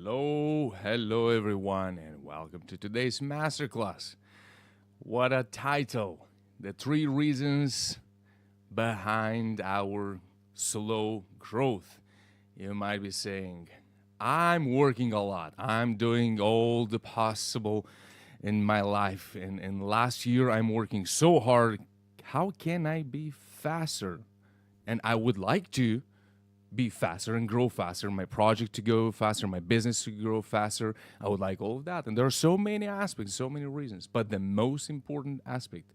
Hello everyone, and welcome to today's masterclass. What a title! The three reasons behind our slow growth. You might be saying, I'm working a lot, I'm doing all the possible in my life, and last year I'm working so hard. How can I be faster? And I would like to be faster and grow faster, my project to go faster, my business to grow faster. I would like all of that. And there are so many aspects, so many reasons. But the most important aspect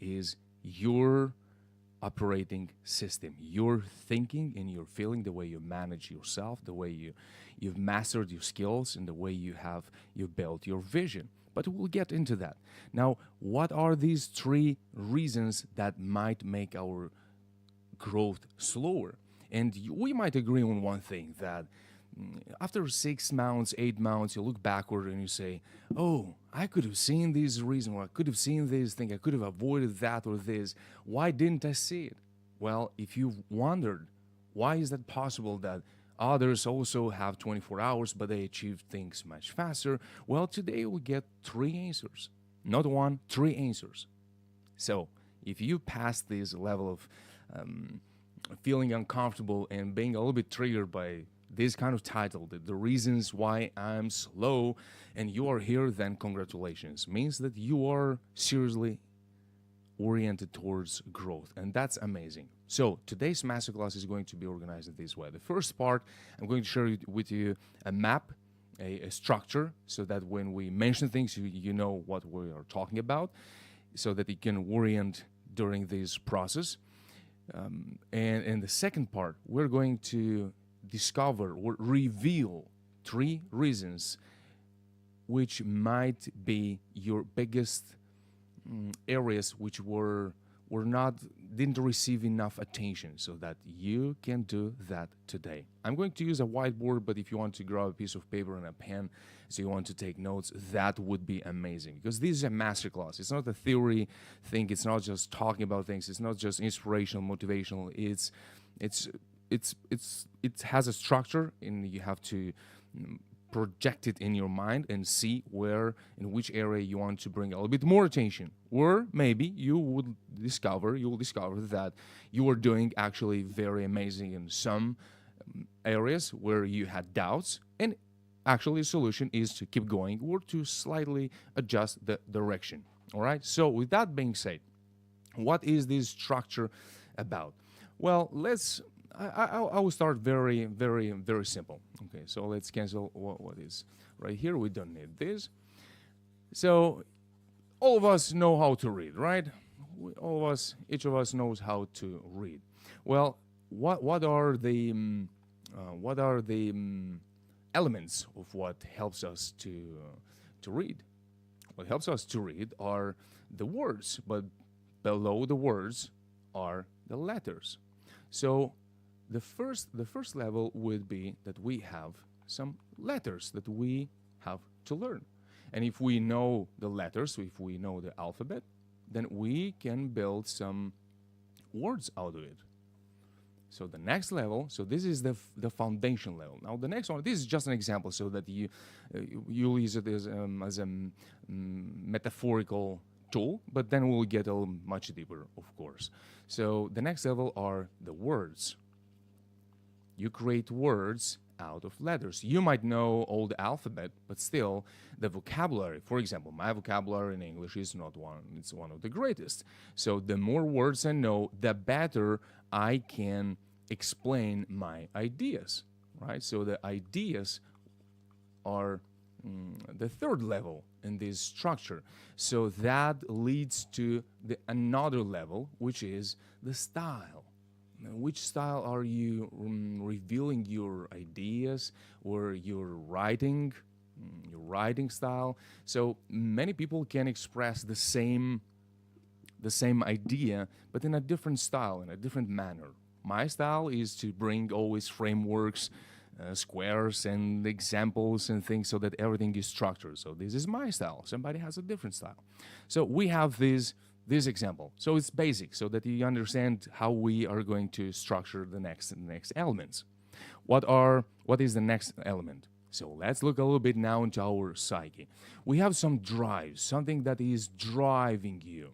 is your operating system, your thinking and your feeling, the way you manage yourself, the way you've mastered your skills, and the way you built your vision. But we'll get into that. Now, what are these three reasons that might make our growth slower? And we might agree on one thing that after 6 months, 8 months, you look backward and you say, oh, I could have seen this reason, or I could have seen this thing, I could have avoided that or this. Why didn't I see it? Well, if you've wondered, why is that possible that others also have 24 hours, but they achieve things much faster? Well, today we'll get three answers. Not one, three answers. So if you pass this level of feeling uncomfortable and being a little bit triggered by this kind of title, the reasons why I'm slow, and you are here, then congratulations. Means that you are seriously oriented towards growth, and that's amazing. So today's masterclass is going to be organized in this way. The first part, I'm going to share with you a map, a structure, so that when we mention things, you know what we are talking about, so that you can orient during this process. And in the second part, we're going to discover or reveal three reasons which might be your biggest areas which didn't receive enough attention, so that you can do that today. I'm going to use a whiteboard, but if you want to grab a piece of paper and a pen, so you want to take notes, that would be amazing, because this is a masterclass. It's not a theory thing. It's not just talking about things. It's not just inspirational, motivational. It has a structure, and you have to project it in your mind and see in which area you want to bring a little bit more attention. Or maybe you'll discover that you are doing actually very amazing in some areas where you had doubts, and actually the solution is to keep going or to slightly adjust the direction. All right, so with that being said, what is this structure about? Well, I will start very, very, very simple. Okay, so let's cancel what is right here. We don't need this. So all of us know how to read, right? Each of us knows how to read. Well, what are the elements of what helps us to read? What helps us to read are the words, but below the words are the letters. So the first level would be that we have some letters that we have to learn. And if we know the letters, if we know the alphabet, then we can build some words out of it. So the next level, so this is the foundation level. Now the next one, this is just an example, so that you'll use it as a metaphorical tool, but then we'll get a little much deeper, of course. So the next level are the words. You create words out of letters. You might know all the alphabet, but still the vocabulary. For example, my vocabulary in English is not one, it's one of the greatest. So the more words I know, the better I can explain my ideas, right? So the ideas are the third level in this structure. So that leads to another level, which is the style. Which style are you revealing your ideas or your writing style? So many people can express the same idea, but in a different style, in a different manner. My style is to bring always frameworks, squares and examples and things, so that everything is structured. So this is my style. Somebody has a different style. So we have this example. So it's basic, so that you understand how we are going to structure the next elements. What is the next element? So let's look a little bit now into our psyche. We have some drives, something that is driving you.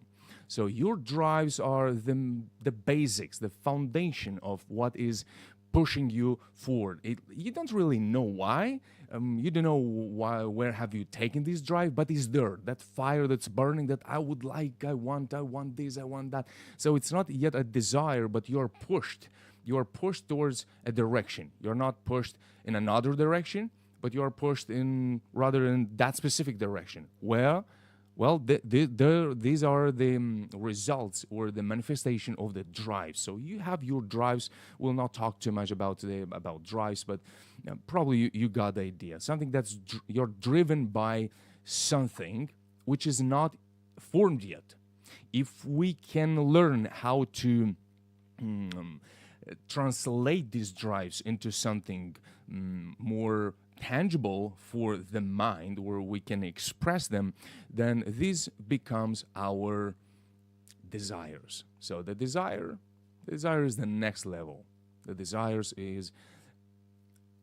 So your drives are the basics, the foundation of what is pushing you forward. You don't really know why. You don't know why. Where have you taken this drive? But it's there. That fire that's burning. That I would like. I want this. I want that. So it's not yet a desire, but you're pushed. You are pushed towards a direction. You're not pushed in another direction, but you are pushed in rather in that specific direction. Well, these are the results or the manifestation of the drives. So you have your drives. We'll not talk too much about drives, but probably you got the idea. Something that's you're driven by something which is not formed yet. If we can learn how to translate these drives into something more tangible for the mind where we can express them, then this becomes our desires. So the desire is the next level. The desires is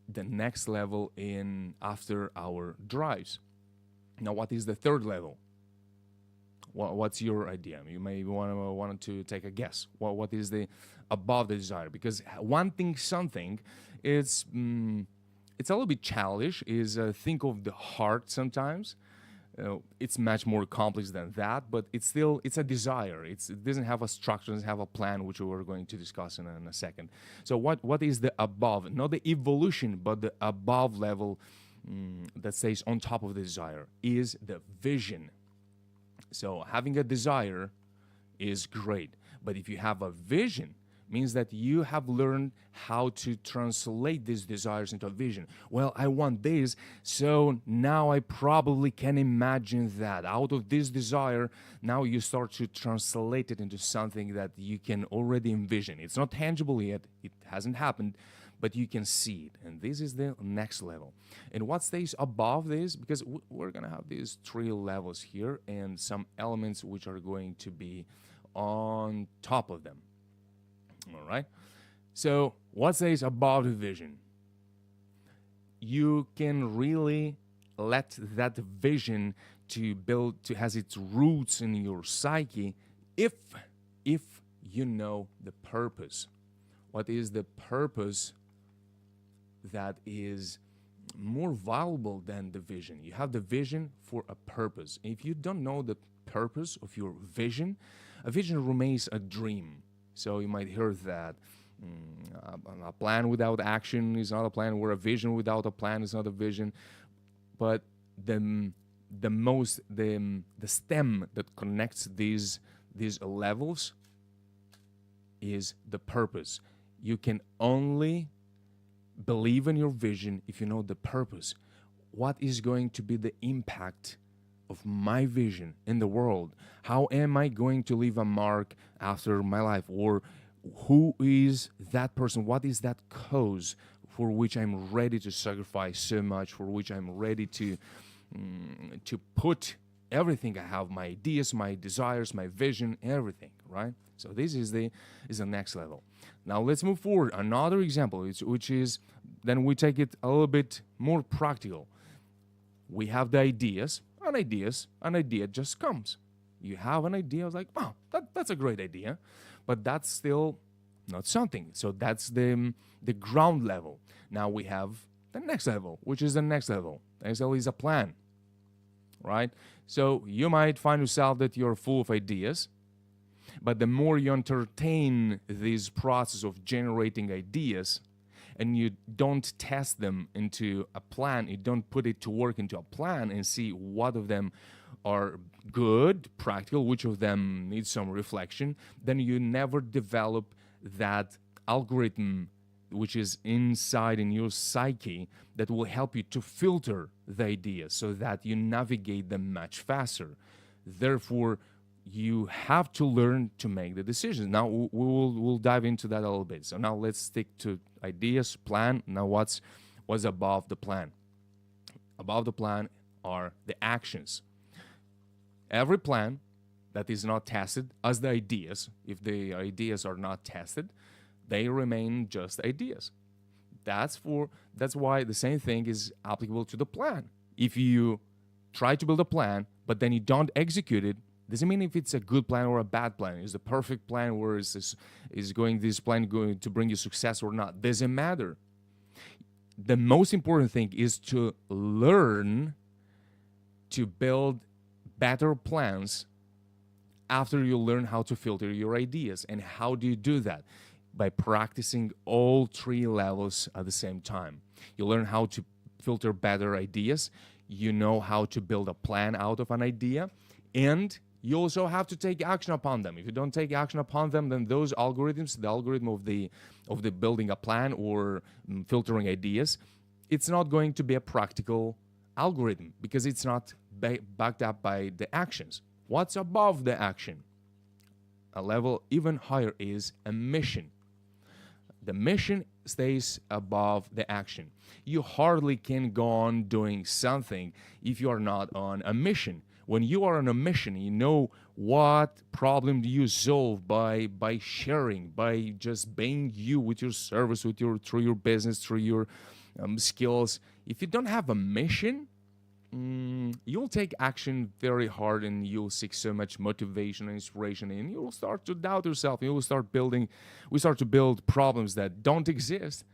the next level in after our drives. Now, what is the third level? What's your idea? You may want to take a guess. What is the above the desire? Because wanting something is it's a little bit childish. Is think of the heart sometimes. It's much more complex than that, but it's a desire. It doesn't have a structure, doesn't have a plan, which we're going to discuss in a second. So what is the above? Not the evolution, but the above level that stays on top of the desire is the vision. So having a desire is great, but if you have a vision, means that you have learned how to translate these desires into a vision. Well, I want this, so now I probably can imagine that. Out of this desire, now you start to translate it into something that you can already envision. It's not tangible yet, it hasn't happened, but you can see it. And this is the next level. And what stays above this, because we're going to have these three levels here and some elements which are going to be on top of them. All right. So what stays above the vision? You can really let that vision to has its roots in your psyche if you know the purpose. What is the purpose that is more valuable than the vision? You have the vision for a purpose. If you don't know the purpose of your vision, a vision remains a dream. So you might hear that a plan without action is not a plan, or a vision without a plan is not a vision. But the stem that connects these levels is the purpose. You can only believe in your vision if you know the purpose. What is going to be the impact of my vision in the world? How am I going to leave a mark after my life? Or who is that person? What is that cause for which I'm ready to sacrifice so much, for which I'm ready to put everything I have, my ideas, my desires, my vision, everything, right? So this is the next level. Now let's move forward. Another example, which is, then we take it a little bit more practical. We have the ideas. An idea just comes. You have an idea, I was like, wow, that's a great idea. But that's still not something. So that's the ground level. Now we have the next level, which is the next level. The next level is a plan, right? So you might find yourself that you're full of ideas, but the more you entertain this process of generating ideas, and you don't test them into a plan, you don't put it to work into a plan and see what of them are good, practical, which of them needs some reflection, then you never develop that algorithm which is inside in your psyche that will help you to filter the ideas so that you navigate them much faster. Therefore, you have to learn to make the decisions. Now we'll dive into that a little bit. So now let's stick to ideas, plan. Now what's above the plan? Above the plan are the actions. Every plan that is not tested, as the ideas, if the ideas are not tested, they remain just ideas. That's why the same thing is applicable to the plan. If you try to build a plan, but then you don't execute it, doesn't mean if it's a good plan or a bad plan. Is the perfect plan, or is this plan going to bring you success or not? Doesn't matter. The most important thing is to learn to build better plans after you learn how to filter your ideas. And how do you do that? By practicing all three levels at the same time. You learn how to filter better ideas. You know how to build a plan out of an idea. And you also have to take action upon them. If you don't take action upon them, then those algorithms, the algorithm of the building a plan or filtering ideas, it's not going to be a practical algorithm because it's not backed up by the actions. What's above the action? A level even higher is a mission. The mission stays above the action. You hardly can go on doing something if you are not on a mission. When you are on a mission, you know what problem do you solve by sharing, by just being you with your service, through your business, through your skills. If you don't have a mission, you'll take action very hard, and you'll seek so much motivation and inspiration, and you'll start to doubt yourself. We start to build problems that don't exist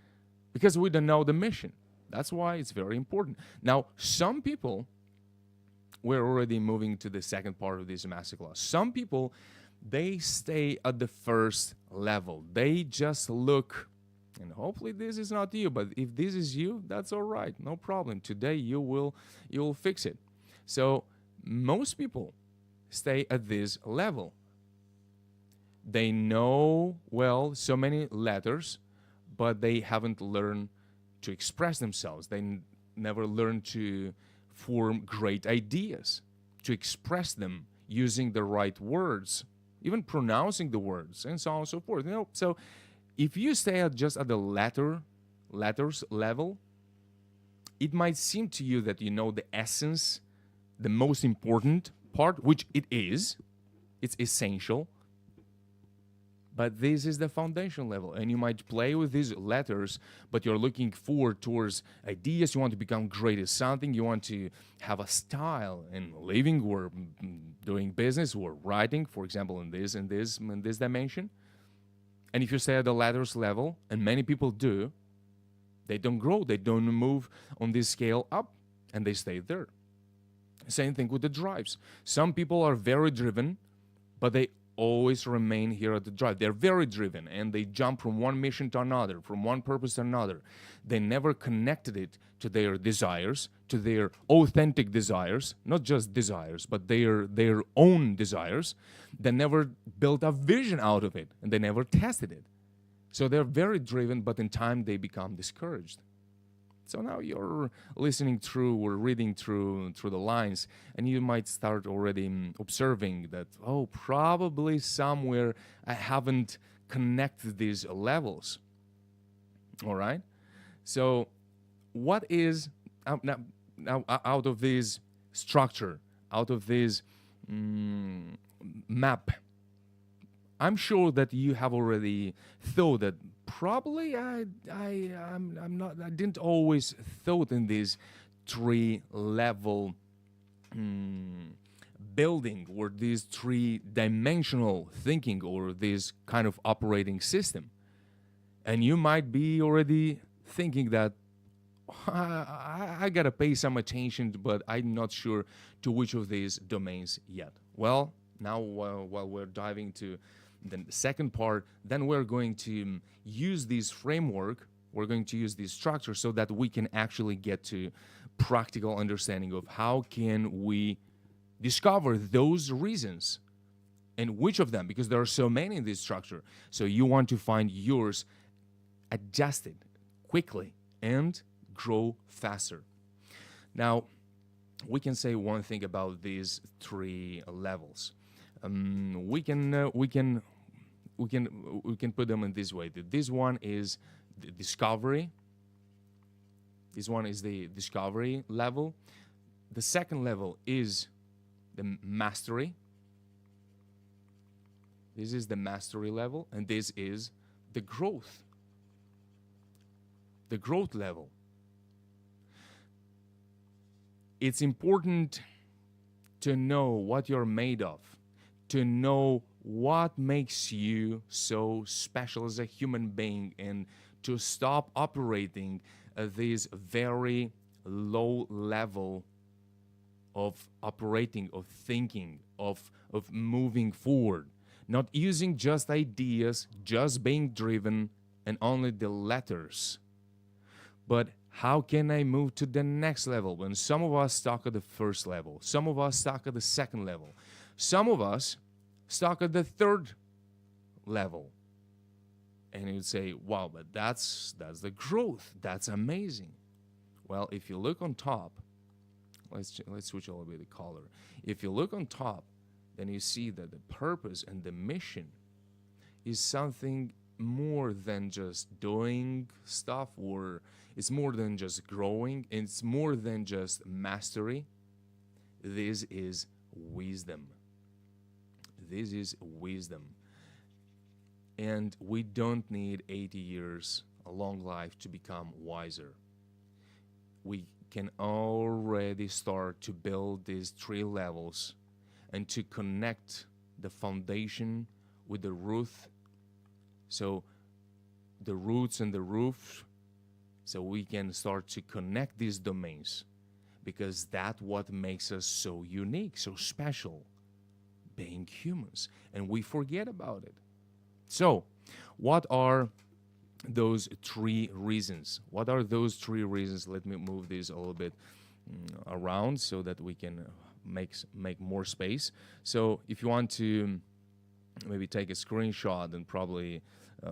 because we don't know the mission. That's why it's very important. Now, some people, we're already moving to the second part of this masterclass. Some people, they stay at the first level. They just look, and hopefully this is not you, but if this is you, that's all right, no problem. Today you'll fix it. So most people stay at this level. They know, well, so many letters, but they haven't learned to express themselves. They never learn to form great ideas, to express them using the right words, even pronouncing the words, and so on and so forth. So if you stay just at the letters level, it might seem to you that you know the essence, the most important part, which it is. It's essential. But this is the foundation level, and you might play with these letters, but you're looking forward towards ideas. You want to become great at something. You want to have a style in living or doing business or writing, for example, in this dimension. And if you stay at the letters level, and many people do, they don't grow. They don't move on this scale up, and they stay there. Same thing with the drives. Some people are very driven, but they always remain here at the drive. They're very driven, and they jump from one mission to another, from one purpose to another. They never connected it to their desires, to their authentic desires, not just desires, but their own desires. They never built a vision out of it, and they never tested it. So they're very driven, but in time they become discouraged. So now you're listening through or reading through the lines, and you might start already observing that, probably somewhere I haven't connected these levels. All right? So what is, now out of this structure, out of this map, I'm sure that you have already thought that probably I didn't always thought in this three-level building, or this three-dimensional thinking, or this kind of operating system. And you might be already thinking that I gotta pay some attention, but I'm not sure to which of these domains yet. Well, now while we're diving to the second part, then we're going to use this framework, we're going to use this structure so that we can actually get to practical understanding of how can we discover those reasons and which of them, because there are so many in this structure. So you want to find yours, adjust it quickly, and grow faster. Now, we can say one thing about these three levels. We can put them in this way. This one is the discovery. This one is the discovery level. The second level is the mastery. This is the mastery level, and this is the growth. the growth level. It's important to know what you're made of, to know what makes you so special as a human being, and to stop operating at this very low level of operating, of thinking, of moving forward, not using just ideas, just being driven and only the letters. But how can I move to the next level when some of us stuck at the first level, some of us stuck at the second level, some of us stuck at the third level? And you'd say, wow, but that's the growth. That's amazing. Well, if you look on top, let's switch a little bit of color. If you look on top, then you see that the purpose and the mission is something more than just doing stuff, or it's more than just growing, it's more than just mastery. This is wisdom. This is wisdom. And we don't need 80 years, a long life, to become wiser. We can already start to build these 3 levels and to connect the foundation with the roof. So the roots and the roof, so we can start to connect these domains, because that's what makes us so unique, so special, being humans, and we forget about it. So what are those 3 reasons? What are those 3 reasons? Let me move this a little bit around so that we can make more space. So if you want to maybe take a screenshot, and probably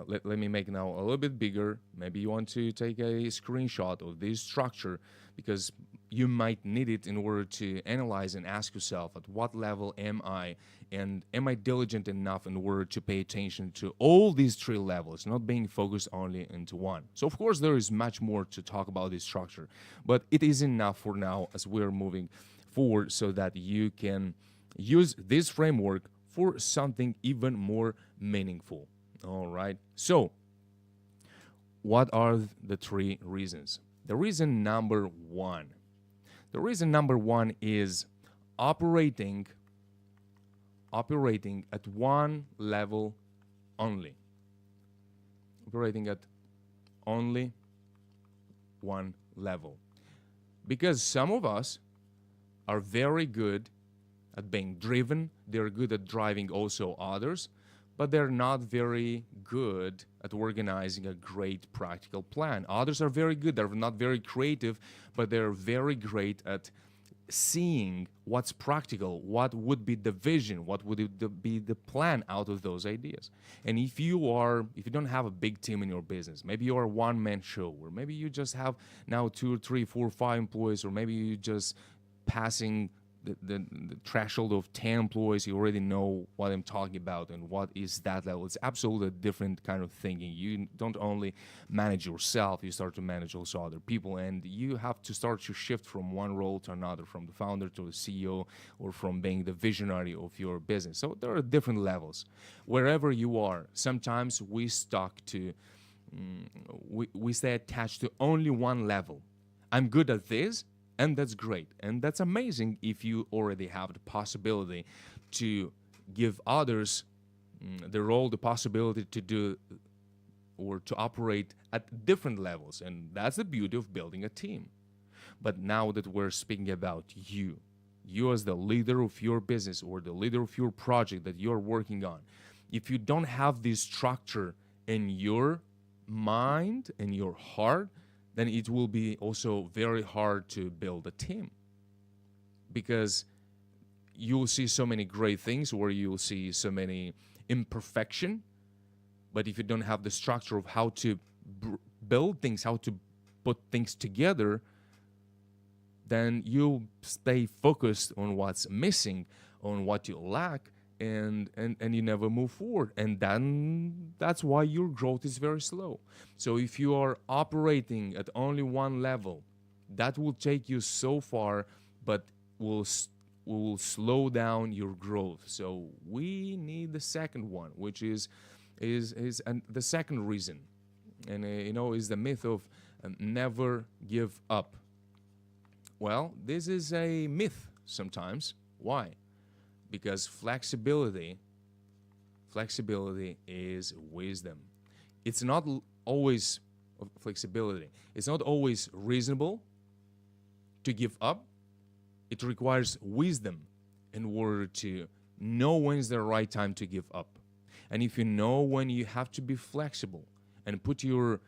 let me make now a little bit bigger. Maybe you want to take a screenshot of this structure, because you might need it in order to analyze and ask yourself, at what level am I, and am I diligent enough in order to pay attention to all these 3 levels, not being focused only into one. So of course there is much more to talk about this structure, but it is enough for now as we're moving forward, so that you can use this framework for something even more meaningful. All right. So what are the 3 reasons? The reason number 1. The reason number 1 is operating at one level only. Operating at only one level. Because some of us are very good at being driven, they're good at driving also others, but they're not very good at organizing a great practical plan. Others are very good, they're not very creative, but they're very great at seeing what's practical, what would be the vision, what would be the plan out of those ideas. And if you don't have a big team in your business, maybe you're a one-man show, or maybe you just have now 2, 3, 4, 5 employees, or maybe you just passing the threshold of 10 employees, you already know what I'm talking about and what is that level. It's absolutely a different kind of thinking. You don't only manage yourself, you start to manage also other people, and you have to start to shift from one role to another, from the founder to the CEO, or from being the visionary of your business. So there are different levels. Wherever you are, sometimes we we stay attached to only one level. I'm good at this, and that's great. And that's amazing if you already have the possibility to give others the role, the possibility to do or to operate at different levels. And that's the beauty of building a team. But now that we're speaking about you as the leader of your business or the leader of your project that you're working on, if you don't have this structure in your mind and your heart, then it will be also very hard to build a team, because you'll see so many great things or you'll see so many imperfection, but if you don't have the structure of how to build things, how to put things together, then you'll stay focused on what's missing, on what you lack, and you never move forward, and then that's why your growth is very slow. So if you are operating at only one level, that will take you so far, but will slow down your growth. So we need the second one, which is the second reason. and is the myth of never give up. Well, this is a myth sometimes. Why? Because flexibility is wisdom. It's not always flexibility. It's not always reasonable to give up. It requires wisdom in order to know when's the right time to give up. And if you know when you have to be flexible and put your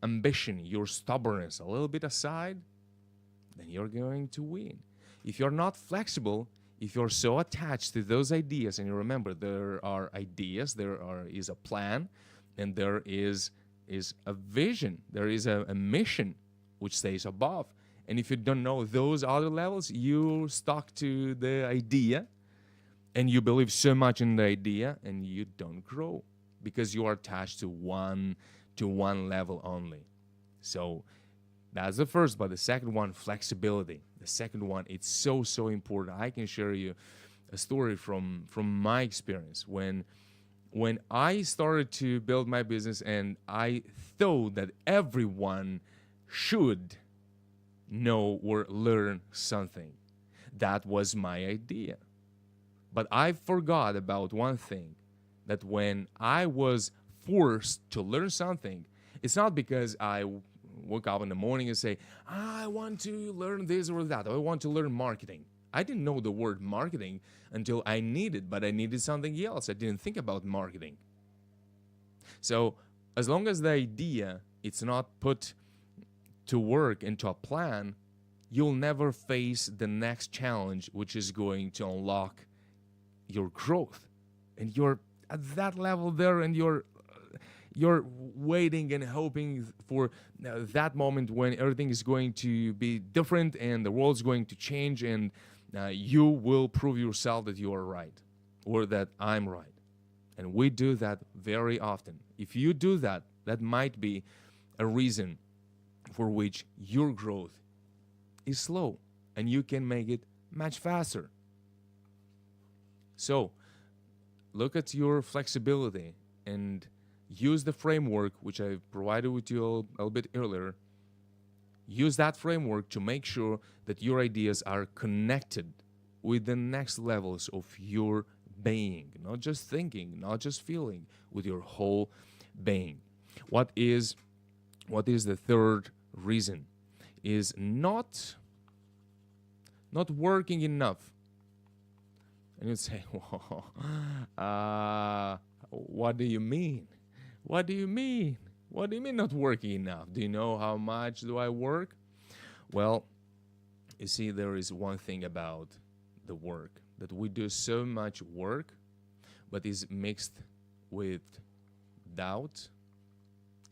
ambition, your stubbornness a little bit aside, then you're going to win. If you're not flexible, if you're so attached to those ideas, and you remember there are ideas, is a plan, and there is a vision, there is a mission which stays above. And if you don't know those other levels, you're stuck to the idea, and you believe so much in the idea, and you don't grow because you are attached to one level only. So that's the first. But the second one, flexibility. The second one, it's so important. I can share you a story from my experience when I started to build my business, and I thought that everyone should know or learn something. That was my idea. But I forgot about one thing, that when I was forced to learn something, it's not because I woke up in the morning and say, I want to learn this or that, or I want to learn marketing. I didn't know the word marketing until I needed, but I needed something else. I didn't think about marketing. So as long as the idea it's not put to work into a plan, you'll never face the next challenge, which is going to unlock your growth. And you're at that level there, and you're waiting and hoping for that moment when everything is going to be different and the world's going to change, and you will prove yourself that you are right or that I'm right. And we do that very often. If you do that, that might be a reason for which your growth is slow, and you can make it much faster. So look at your flexibility and use the framework which I provided with you a little bit earlier. Use that framework to make sure that your ideas are connected with the next levels of your being, not just thinking, not just feeling, with your whole being. What is the third reason? Is not working enough. And you'd say, well, what do you mean? What do you mean? What do you mean not working enough? Do you know how much do I work? Well, you see, there is one thing about the work, that we do so much work, but is mixed with doubt,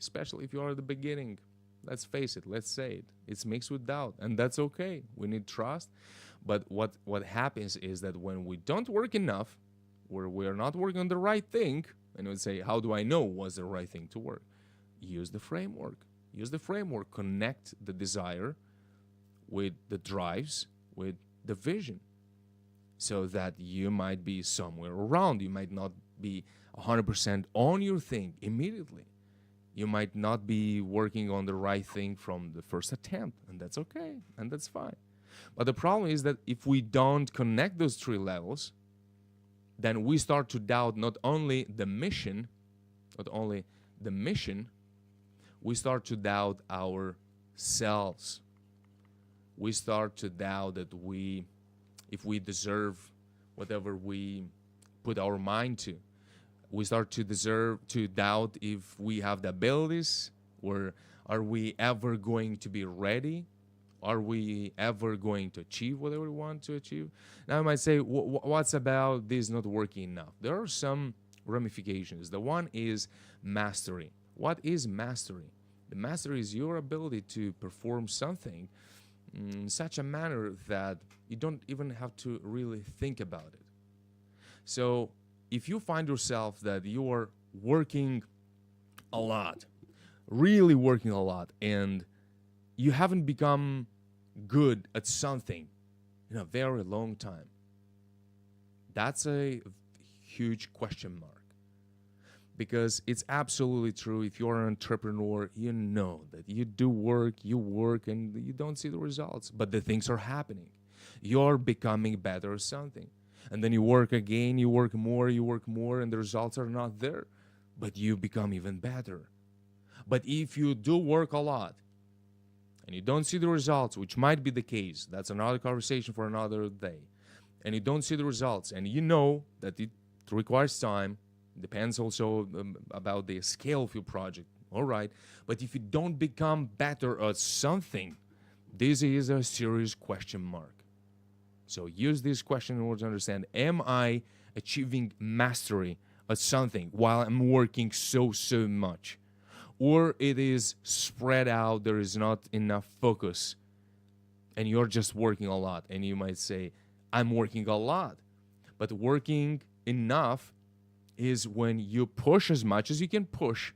especially if you are at the beginning. Let's face it, let's say it. It's mixed with doubt, and that's okay. We need trust. But what happens is that when we don't work enough, or we're not working on the right thing, and we say, how do I know what's the right thing to work? Use the framework. Use the framework. Connect the desire with the drives, with the vision, so that you might be somewhere around. You might not be 100% on your thing immediately. You might not be working on the right thing from the first attempt, and that's okay, and that's fine. But the problem is that if we don't connect those three levels, then we start to doubt not only the mission, we start to doubt ourselves. We start to doubt that if we deserve whatever we put our mind to. We start to doubt if we have the abilities, or are we ever going to be ready? Are we ever going to achieve whatever we want to achieve? Now I might say, what's about this not working enough? There are some ramifications. The one is mastery. What is mastery? The mastery is your ability to perform something in such a manner that you don't even have to really think about it. So if you find yourself that you are working a lot, really working a lot, and you haven't become good at something in a very long time, that's a huge question mark. because it's absolutely true. If you're an entrepreneur, you know that you do work, you work, and you don't see the results, but the things are happening. You're becoming better at something. And then you work again, you work more, and the results are not there, but you become even better. But if you do work a lot and you don't see the results, which might be the case, that's another conversation for another day, and you don't see the results, and you know that it requires time, depends also about the scale of your project, all right, but if you don't become better at something, this is a serious question mark. So use this question in order to understand, am I achieving mastery at something while I'm working so much? Or it is spread out, there is not enough focus, and you're just working a lot. And you might say, I'm working a lot. But working enough is when you push as much as you can push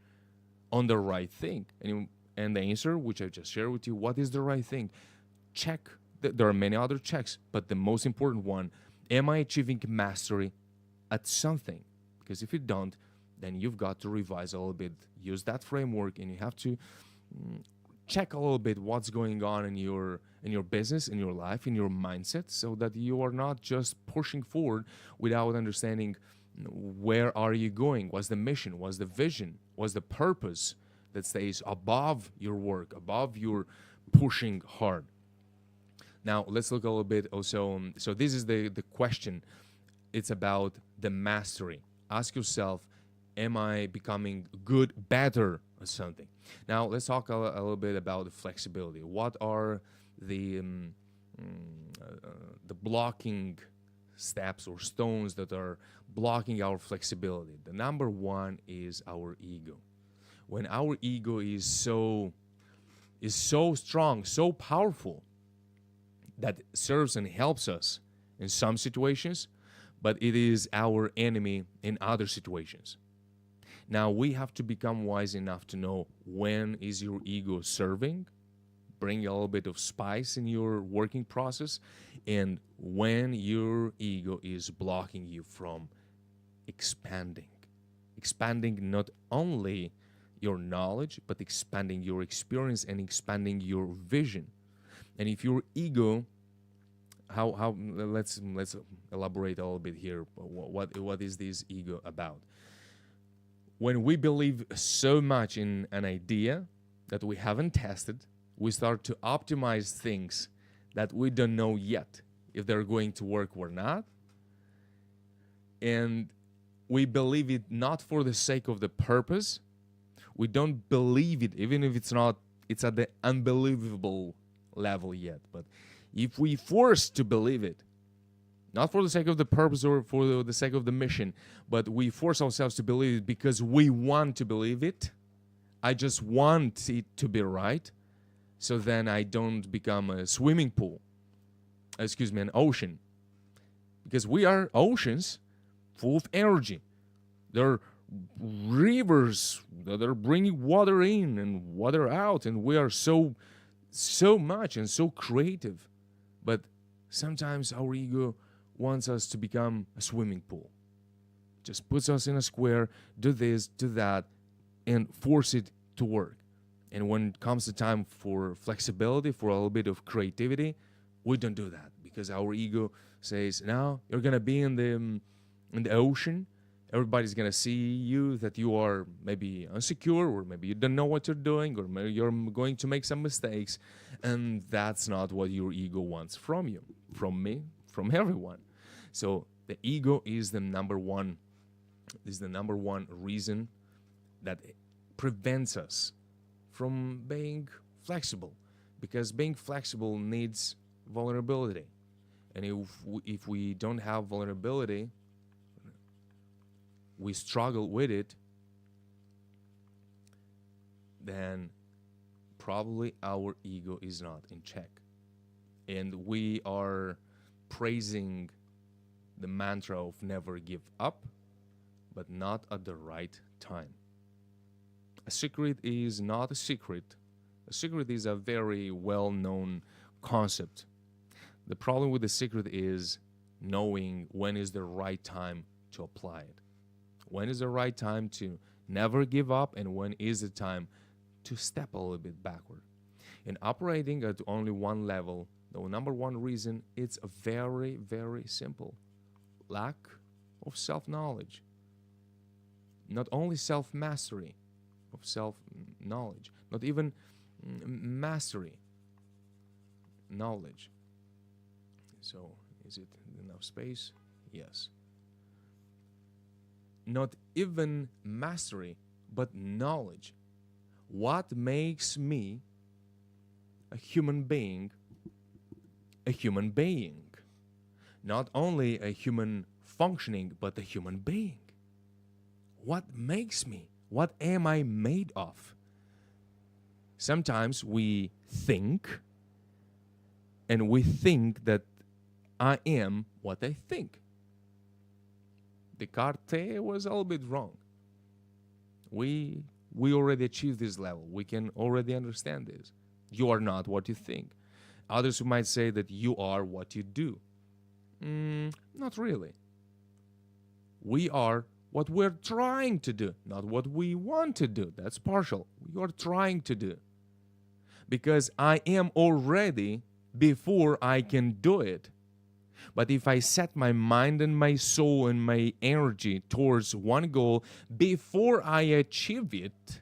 on the right thing. And the answer, which I just shared with you, what is the right thing? Check. There are many other checks, but the most important one, am I achieving mastery at something? Because if you don't, then you've got to revise a little bit, use that framework, and you have to check a little bit what's going on in your business, in your life, in your mindset, so that you are not just pushing forward without understanding where are you going, what's the mission, what's the vision, what's the purpose that stays above your work, above your pushing hard. Now, let's look a little bit also. So this is the question. It's about the mastery. Ask yourself, am I becoming good, better at something? Now, let's talk a little bit about the flexibility. What are the blocking steps or stones that are blocking our flexibility? The number one is our ego. When our ego is so strong, so powerful, that serves and helps us in some situations, but it is our enemy in other situations. Now, we have to become wise enough to know when is your ego serving, bring a little bit of spice in your working process, and when your ego is blocking you from expanding. Expanding not only your knowledge, but expanding your experience and expanding your vision. And if your ego, how let's elaborate a little bit here. What is this ego about? When we believe so much in an idea that we haven't tested, we start to optimize things that we don't know yet if they're going to work or not. And we believe it not for the sake of the purpose. We don't believe it, even if it's at the unbelievable level yet. But if we force to believe it, not for the sake of the purpose or for the sake of the mission, but we force ourselves to believe it because we want to believe it. I just want it to be right, so then I don't become a swimming pool. An ocean. Because we are oceans full of energy. They're rivers that are bringing water in and water out, and we are so much and so creative. But sometimes our ego wants us to become a swimming pool. Just puts us in a square, do this, do that, and force it to work. And when it comes to time for flexibility, for a little bit of creativity, we don't do that because our ego says, "No, you're gonna be in the ocean. Everybody's gonna see you that you are maybe insecure, or maybe you don't know what you're doing, or maybe you're going to make some mistakes, and that's not what your ego wants from you, from me, from everyone." So the ego is the number one reason that prevents us from being flexible, because being flexible needs vulnerability, and if we don't have vulnerability, we struggle with it, then probably our ego is not in check, and we are praising the mantra of never give up, but not at the right time. A secret is not a secret. A secret is a very well-known concept. The problem with the secret is knowing when is the right time to apply it. When is the right time to never give up, and when is the time to step a little bit backward. In operating at only one level, the number one reason, it's very, very simple. Lack of self-knowledge. Not only self-mastery, of self-knowledge, not even mastery, knowledge. So, is it enough space? Yes. Not even mastery, but knowledge. What makes me a human being a human being? Not only a human functioning, but a human being. What makes me? What am I made of? Sometimes we think, and we think that I am what I think. Descartes was a little bit wrong. We already achieved this level. We can already understand this. You are not what you think. Others who might say that you are what you do. Not really. We are what we're trying to do, not what we want to do. That's partial. We are trying to do. Because I am already before I can do it. But if I set my mind and my soul and my energy towards one goal, before I achieve it,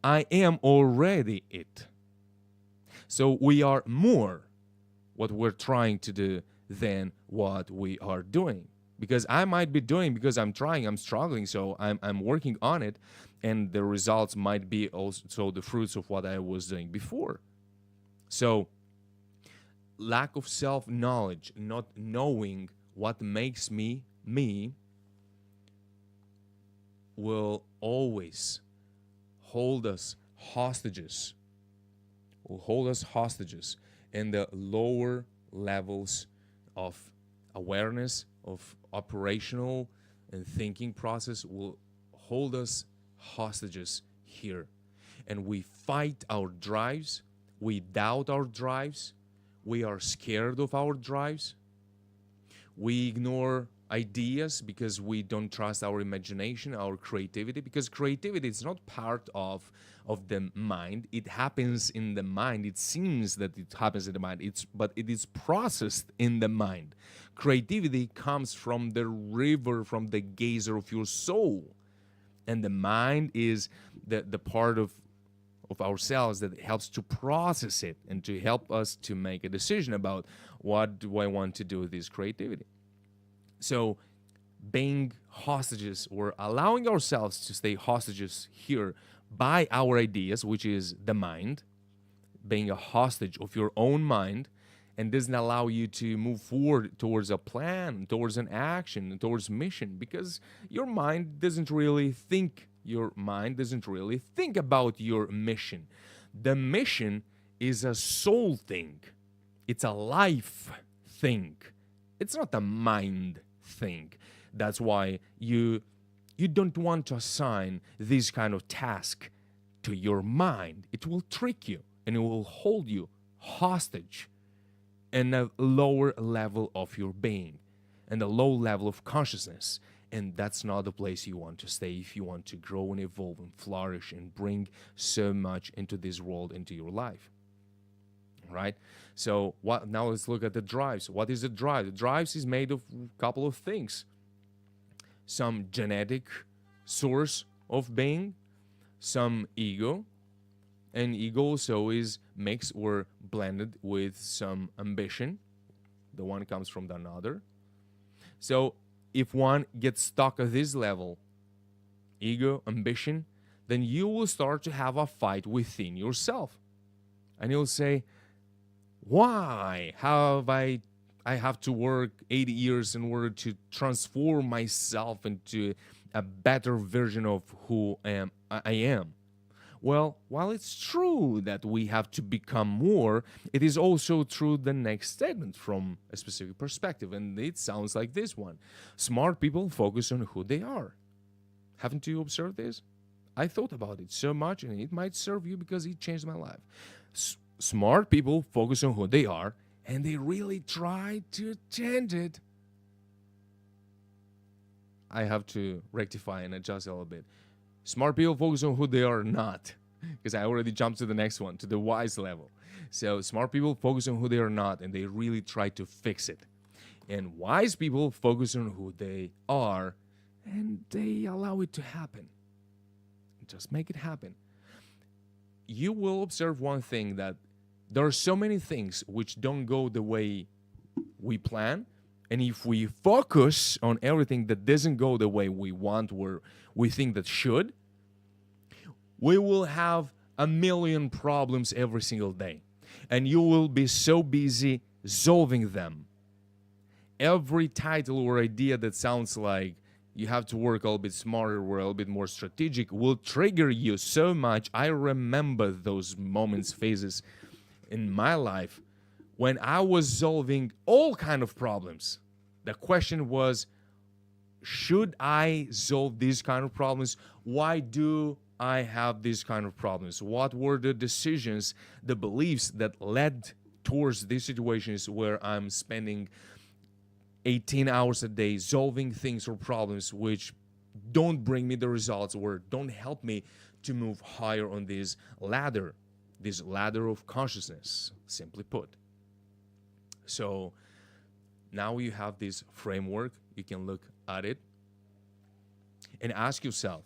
I am already it. So we are more what we're trying to do than what we are doing. Because I might be doing, because I'm trying, I'm struggling, so I'm working on it, and the results might be also the fruits of what I was doing before. So, lack of self-knowledge, not knowing what makes me, me, will always hold us hostages. Will hold us hostages in the lower levels of awareness, of operational and thinking process, will hold us hostages here. And we fight our drives, we doubt our drives, we are scared of our drives, we ignore ideas because we don't trust our imagination, our creativity, because creativity is not part of the mind. It happens in the mind. It seems that it happens in the mind, but it is processed in the mind. Creativity comes from the river, from the geyser of your soul, and the mind is the part of ourselves that helps to process it and to help us to make a decision about what do I want to do with this creativity. So being hostages, or allowing ourselves to stay hostages here by our ideas, which is the mind, being a hostage of your own mind, and doesn't allow you to move forward towards a plan, towards an action, towards mission, because your mind doesn't really think about your mission. The mission is a soul thing. It's a life thing. It's not a mind thing. That's why you don't want to assign this kind of task to your mind. It will trick you and it will hold you hostage in a lower level of your being and a low level of consciousness. And that's not the place you want to stay if you want to grow and evolve and flourish and bring so much into this world, into your life. Right? So now let's look at the drives. What is the drive? The drives is made of a couple of things. Some genetic source of being, some ego, and ego also is mixed or blended with some ambition. The one comes from the other. So if one gets stuck at this level, ego, ambition, then you will start to have a fight within yourself. And you'll say, why have I have to work 80 years in order to transform myself into a better version of who I am? Well, while it's true that we have to become more, it is also true the next statement from a specific perspective, and it sounds like this one. Smart people focus on who they are. Haven't you observed this? I thought about it so much, and it might serve you because it changed my life. Smart people focus on who they are, and they really try to change it. I have to rectify and adjust a little bit. Smart people focus on who they are not, because I already jumped to the next one, to the wise level. So smart people focus on who they are not, and they really try to fix it. And wise people focus on who they are, and they allow it to happen. Just make it happen. You will observe one thing, that there are so many things which don't go the way we plan. And if we focus on everything that doesn't go the way we want, or we think that should, we will have a million problems every single day. And you will be so busy solving them. Every title or idea that sounds like you have to work a little bit smarter or a little bit more strategic will trigger you so much. I remember those moments, phases in my life when I was solving all kind of problems. The question was, should I solve these kind of problems? Why do I have these kind of problems? What were the decisions, the beliefs that led towards these situations where I'm spending 18 hours a day solving things or problems which don't bring me the results or don't help me to move higher on this ladder of consciousness, simply put. So now you have this framework. You can look at it and ask yourself,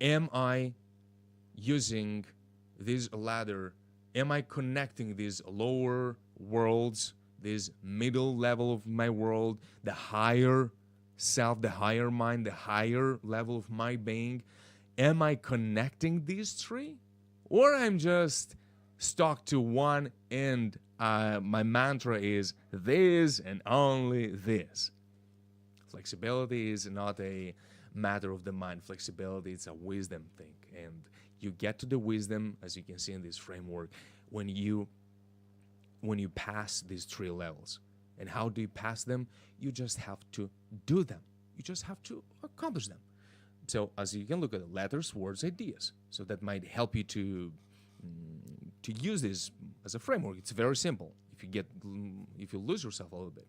am I using this ladder? Am I connecting these lower worlds, this middle level of my world, the higher self, the higher mind, the higher level of my being? Am I connecting these three? Or I'm just stuck to one end? My mantra is this and only this. Flexibility is not a matter of the mind. Flexibility is a wisdom thing. And you get to the wisdom, as you can see in this framework, when you pass these three levels. And how do you pass them? You just have to do them. You just have to accomplish them. So as you can look at the letters, words, ideas. So that might help you to use this as a framework. It's very simple. If you lose yourself a little bit.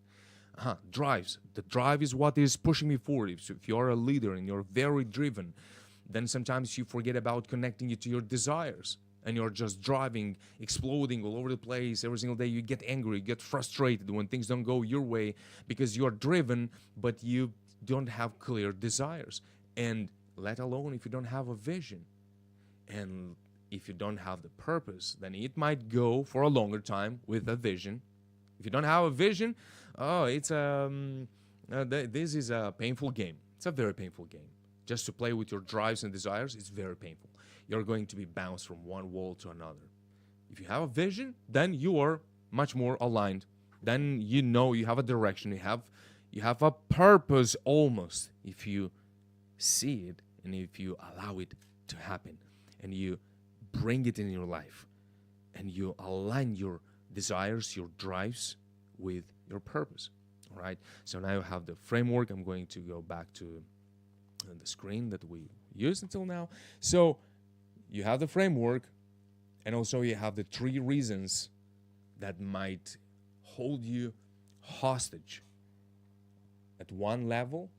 Drives. The drive is what is pushing me forward. If you're a leader and you're very driven, then sometimes you forget about connecting it to your desires. And you're just driving, exploding all over the place. Every single day you get angry, you get frustrated when things don't go your way because you're driven, but you don't have clear desires. And let alone if you don't have a vision. And if you don't have the purpose, then it might go for a longer time with a vision. If you don't have a vision, this is a painful game. It's a very painful game. Just to play with your drives and desires, it's very painful. You're going to be bounced from one wall to another. If you have a vision, then you are much more aligned. Then you know you have a direction. You have a purpose almost, if you see it and if you allow it to happen and you bring it in your life and you align your desires, your drives with your purpose. All right. So now you have the framework. I'm going to go back to the screen that we used until now. So you have the framework, and also you have the three reasons that might hold you hostage at one level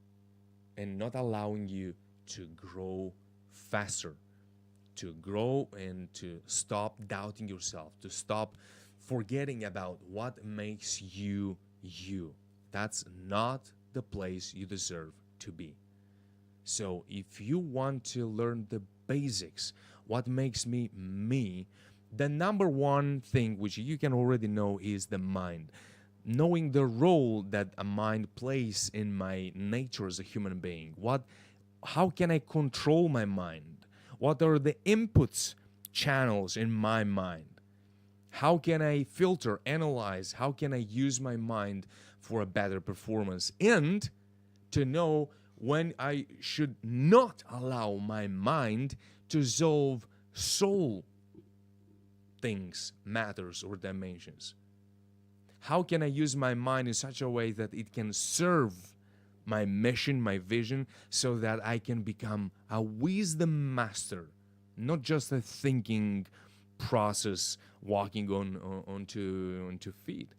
and not allowing you to grow faster, to grow and to stop doubting yourself, to stop forgetting about what makes you you. That's not the place you deserve to be. So if you want to learn the basics, what makes me me, the number one thing which you can already know is the mind. Knowing the role that a mind plays in my nature as a human being. How can I control my mind? What are the inputs channels in my mind? How can I filter, analyze? How can I use my mind for a better performance? And to know when I should not allow my mind to solve soul things, matters, or dimensions. How can I use my mind in such a way that it can serve my mission, my vision, so that I can become a wisdom master, not just a thinking process walking onto feet.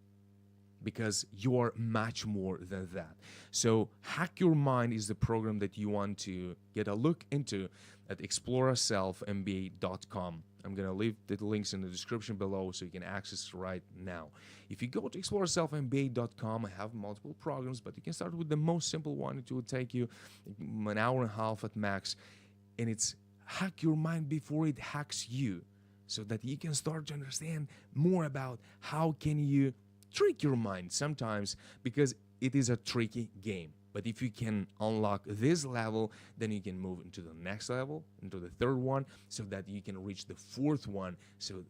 because you are much more than that. So, Hack Your Mind is the program that you want to get a look into at exploreselfmba.com. I'm going to leave the links in the description below so you can access right now. If you go to exploreselfmba.com, I have multiple programs, but you can start with the most simple one. It will take you an hour and a half at max, and it's Hack Your Mind before it hacks you, so that you can start to understand more about how can you trick your mind sometimes, because it is a tricky game. But if you can unlock this level, then you can move into the next level, into the third one, so that you can reach the fourth one. So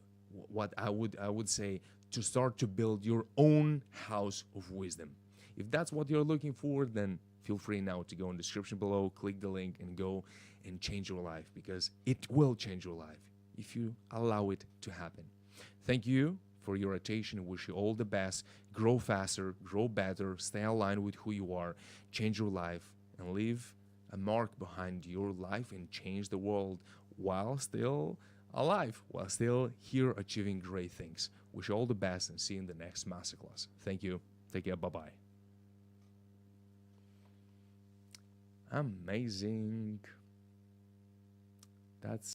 what I would say, to start to build your own house of wisdom. If that's what you're looking for, then feel free now to go in the description below, click the link, and go and change your life, because it will change your life if you allow it to happen. Thank you for your attention. Wish you all the best. Grow faster, grow better, stay aligned with who you are, change your life, and leave a mark behind your life and change the world while still alive, while still here achieving great things. Wish you all the best and see you in the next masterclass. Thank you. Take care. Bye bye. Amazing. That's